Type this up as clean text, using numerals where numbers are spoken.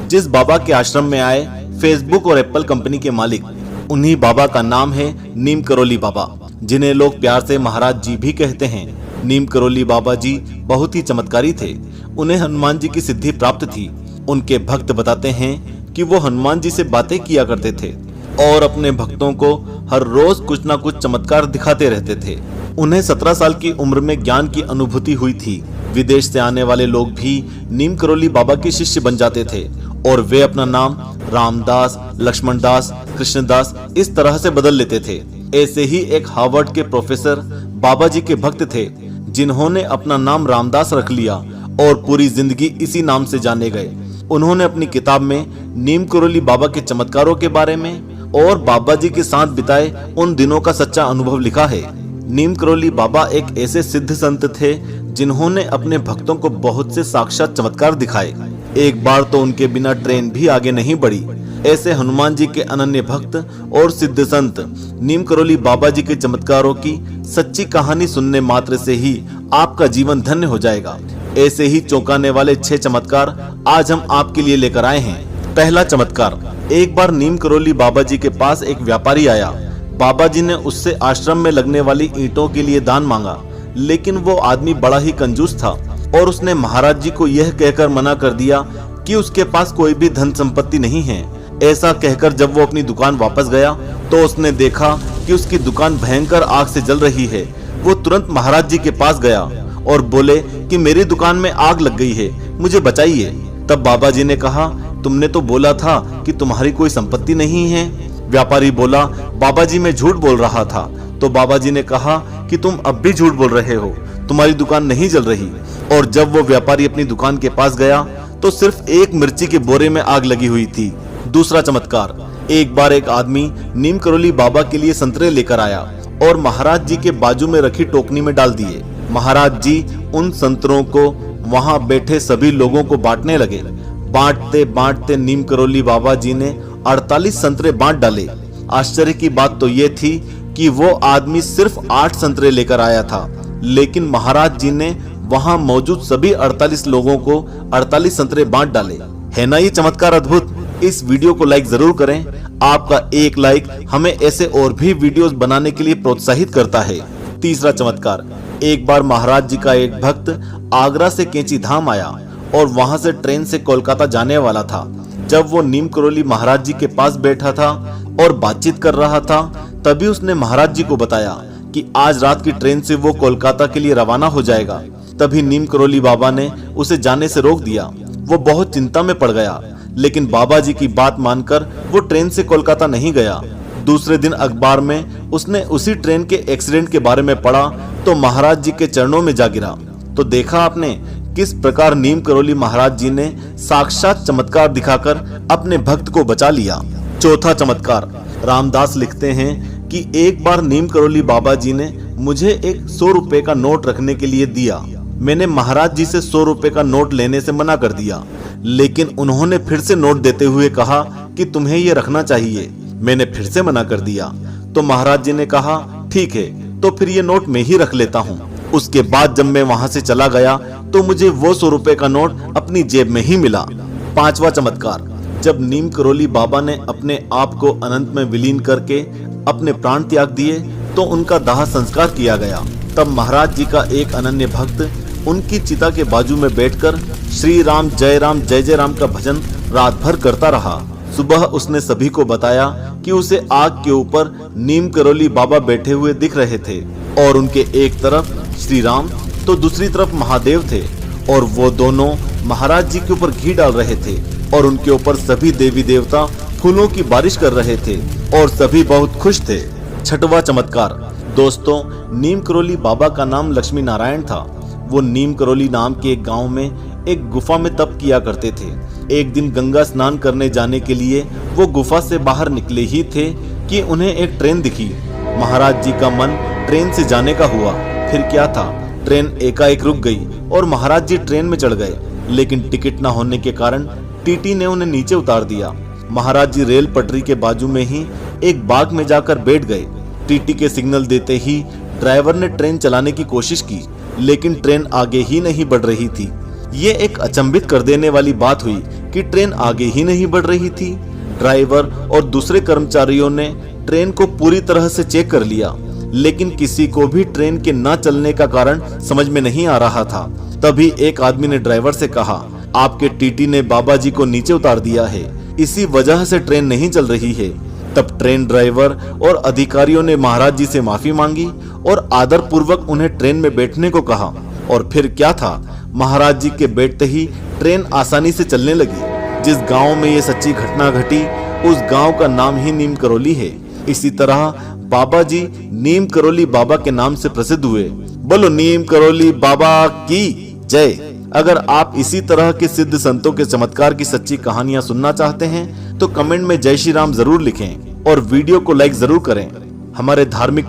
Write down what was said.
जिस बाबा के आश्रम में आए फेसबुक और एप्पल कंपनी के मालिक, उन्हीं बाबा का नाम है नीम करोली बाबा, जिन्हें लोग प्यार से महाराज जी भी कहते हैं। नीम करोली बाबा जी बहुत ही चमत्कारी थे। उन्हें हनुमान जी की सिद्धि प्राप्त थी। उनके भक्त बताते हैं कि वो हनुमान जी से बातें किया करते थे और अपने भक्तों को हर रोज कुछ ना कुछ चमत्कार दिखाते रहते थे। उन्हें 17 साल की उम्र में ज्ञान की अनुभूति हुई थी। विदेश से आने वाले लोग भी नीम करोली बाबा के शिष्य बन जाते थे और वे अपना नाम रामदास, लक्ष्मणदास, कृष्णदास इस तरह से बदल लेते थे। ऐसे ही एक हार्वर्ड के प्रोफेसर बाबा जी के भक्त थे, जिन्होंने अपना नाम रामदास रख लिया और पूरी जिंदगी इसी नाम से जाने गए। उन्होंने अपनी किताब में नीम करोली बाबा के चमत्कारों के बारे में और बाबा जी के साथ बिताए उन दिनों का सच्चा अनुभव लिखा है। नीम करोली बाबा एक ऐसे सिद्ध संत थे जिन्होंने अपने भक्तों को बहुत से साक्षात चमत्कार दिखाए। एक बार तो उनके बिना ट्रेन भी आगे नहीं बढ़ी। ऐसे हनुमान जी के अनन्य भक्त और सिद्ध संत नीम करोली बाबा जी के चमत्कारों की सच्ची कहानी सुनने मात्र से ही आपका जीवन धन्य हो जाएगा। ऐसे ही चौंकाने वाले 6 चमत्कार आज हम आपके लिए लेकर आए हैं। पहला चमत्कार, एक बार नीम करोली बाबा जी के पास एक व्यापारी आया। बाबा जी ने उससे आश्रम में लगने वाली ईंटों के लिए दान मांगा, लेकिन वो आदमी बड़ा ही कंजूस था और उसने महाराज जी को यह कहकर मना कर दिया कि उसके पास कोई भी धन संपत्ति नहीं है। ऐसा कहकर जब वो अपनी दुकान वापस गया तो उसने देखा कि उसकी दुकान भयंकर आग से जल रही है। वो तुरंत महाराज जी के पास गया और बोले कि मेरी दुकान में आग लग गई है, मुझे बचाइए। तब बाबा जी ने कहा, तुमने तो बोला था कि तुम्हारी कोई संपत्ति नहीं है। व्यापारी बोला, बाबा जी मैं झूठ बोल रहा था। तो बाबा जी ने कहा कि तुम अब भी झूठ बोल रहे हो, तुम्हारी दुकान नहीं जल रही। और जब वो व्यापारी अपनी दुकान के पास गया तो सिर्फ एक मिर्ची के बोरे में आग लगी हुई थी। दूसरा चमत्कार, एक बार एक आदमी नीम करोली बाबा के लिए संतरे लेकर आया और महाराज जी के बाजू में रखी टोकनी में डाल दिए। महाराज जी उन संतरों को वहां बैठे सभी लोगों को बांटने लगे। बांटते बांटते नीम करोली बाबा जी ने 48 संतरे बांट डाले। आश्चर्य की बात तो ये थी कि वो आदमी सिर्फ 8 संतरे लेकर आया था, लेकिन महाराज जी ने वहां मौजूद सभी 48 लोगों को 48 संतरे बांट डाले। है ना ये चमत्कार अद्भुत। इस वीडियो को लाइक जरूर करें। आपका एक लाइक हमें ऐसे और भी वीडियोस बनाने के लिए प्रोत्साहित करता है। तीसरा चमत्कार, एक बार महाराज जी का एक भक्त आगरा से कैंची धाम आया और वहां से ट्रेन से कोलकाता जाने वाला था। जब वो नीम करोली महाराज जी के पास बैठा था और बातचीत कर रहा था, तभी उसने महाराज जी को बताया कि आज रात की ट्रेन से वो कोलकाता के लिए रवाना हो जाएगा। तभी नीम करोली बाबा ने उसे जाने से रोक दिया। वो बहुत चिंता में पड़ गया, लेकिन बाबा जी की बात मानकर वो ट्रेन से कोलकाता नहीं गया। दूसरे दिन अखबार में उसने उसी ट्रेन के एक्सीडेंट के बारे में पढ़ा तो महाराज जी के चरणों में जा गिरा। तो देखा आपने किस प्रकार नीम करोली महाराज जी ने साक्षात चमत्कार दिखाकर अपने भक्त को बचा लिया। चौथा चमत्कार, रामदास लिखते हैं कि एक बार नीम करोली बाबा जी ने मुझे एक 100 रुपए का नोट रखने के लिए दिया। मैंने महाराज जी से 100 रुपए का नोट लेने से मना कर दिया, लेकिन उन्होंने फिर से नोट देते हुए कहा कि तुम्हें ये रखना चाहिए। मैंने फिर से मना कर दिया तो महाराज जी ने कहा, ठीक है तो फिर ये नोट मैं ही रख लेता हूँ। उसके बाद जब मैं वहां से चला गया तो मुझे वो 100 रुपए का नोट अपनी जेब में ही मिला। पांचवा चमत्कार, जब नीम करोली बाबा ने अपने आप को अनंत में विलीन करके अपने प्राण त्याग दिए तो उनका दाह संस्कार किया गया। तब महाराज जी का एक अनन्य भक्त उनकी चिता के बाजू में बैठकर श्री राम जय राम का भजन रात भर करता रहा। सुबह उसने सभी को बताया कि उसे आग के ऊपर नीम करोली बाबा बैठे हुए दिख रहे थे और उनके एक तरफ श्री राम तो दूसरी तरफ महादेव थे और वो दोनों महाराज जी के ऊपर घी डाल रहे थे और उनके ऊपर सभी देवी देवता फूलों की बारिश कर रहे थे और सभी बहुत खुश थे। छठवां चमत्कार, दोस्तों नीम करोली बाबा का नाम लक्ष्मी नारायण था। वो नीम करोली नाम के एक गांव में एक गुफा में तप किया करते थे। एक दिन गंगा स्नान करने जाने के लिए वो गुफा से बाहर निकले ही थे कि उन्हें एक ट्रेन दिखी। महाराज जी का मन ट्रेन से जाने का हुआ। फिर क्या था, ट्रेन एकाएक रुक गई और महाराज जी ट्रेन में चढ़ गए, लेकिन टिकट न होने के कारण टीटी ने उन्हें नीचे उतार दिया। महाराज जी रेल पटरी के बाजू में ही एक बाग में जाकर बैठ गए। टीटी के सिग्नल देते ही ड्राइवर ने ट्रेन चलाने की कोशिश की, लेकिन ट्रेन आगे ही नहीं बढ़ रही थी। ये एक अचंभित कर देने वाली बात हुई कि ट्रेन आगे ही नहीं बढ़ रही थी। ड्राइवर और दूसरे कर्मचारियों ने ट्रेन को पूरी तरह से चेक कर लिया, लेकिन किसी को भी ट्रेन के न चलने का कारण समझ में नहीं आ रहा था। तभी एक आदमी ने ड्राइवर से कहा, आपके टीटी ने बाबा जी को नीचे उतार दिया है, इसी वजह से ट्रेन नहीं चल रही है। तब ट्रेन ड्राइवर और अधिकारियों ने महाराज जी से माफी मांगी और आदर पूर्वक उन्हें ट्रेन में बैठने को कहा। और फिर क्या था, महाराज जी के बैठते ही ट्रेन आसानी से चलने लगी। जिस गांव में ये सच्ची घटना घटी, उस गांव का नाम ही नीम करौली है। इसी तरह बाबा जी नीम करौली बाबा के नाम से प्रसिद्ध हुए। बोलो नीम करौली बाबा की जय। अगर आप इसी तरह के सिद्ध संतों के चमत्कार की सच्ची कहानियां सुनना चाहते हैं तो कमेंट में जय श्री राम जरूर लिखें और वीडियो को लाइक जरूर करें। हमारे धार्मिक